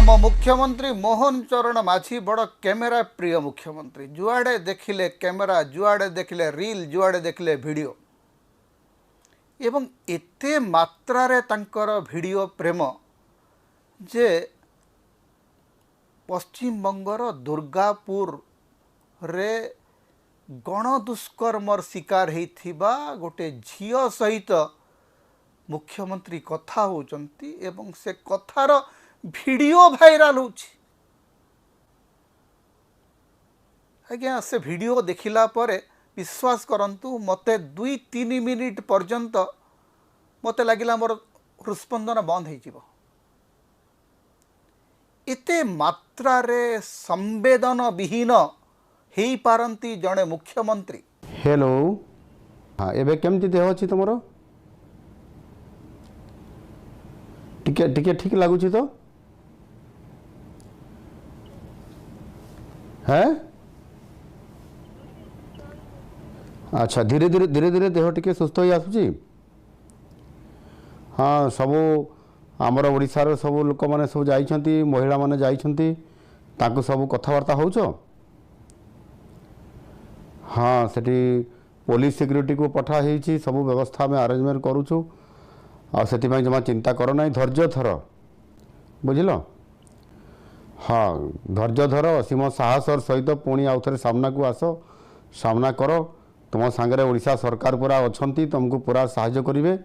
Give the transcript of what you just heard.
आम मुख्यमंत्री मोहन चरण माझी बड़ कैमेरा प्रिय मुख्यमंत्री जुआड़े देखिले कैमेरा जुआड़े देखिले रील जुआड़े देखिले वीडियो एवं एते मात्रा रे तांकर वीडियो प्रेम जे पश्चिम बंगर दुर्गापुर रे गण दुष्कर्मर शिकार होइथिबा गोटे झियो सहित मुख्यमंत्री कथा होचंती एवं से कथार वीडियो भाइराल होछि। आज्ञा से वीडियो देखिला परे विश्वास करंतु मते 2-3 मिनिट पर्यंत मते लागिला मोर हृस्पंदन बंद हो जिवो। एते मात्रा रे संवेदन विहीन हेई पारंती जणे मुख्यमंत्री। हेलो हाँ एबे केमती देह अछि तमरो टिके टिके ठीक लागुछि तो है अच्छा धीरे धीरे देह टिके सुस्थ हो आसुछि। हाँ सबू आमर ओडिशार सब लोक मैंने सब जाइछंती महिला माने जाइछंती ताकू सब कथबार्ता होउछ। हाँ सेठी पुलिस सिक्यूरीटी को पठा होइछि सब व्यवस्था में अरेंजमेंट करूछु आ सेति में जमा चिंता करो नहीं धैर्य धर बुझिल। हाँ धैर्य धर असीम साहस और सहित पुणी आउ थे सामना को आस सामना कर तुम सांगे ओडिशा सरकार पूरा अछंती तुमको पूरा साहाय्य करेंगे।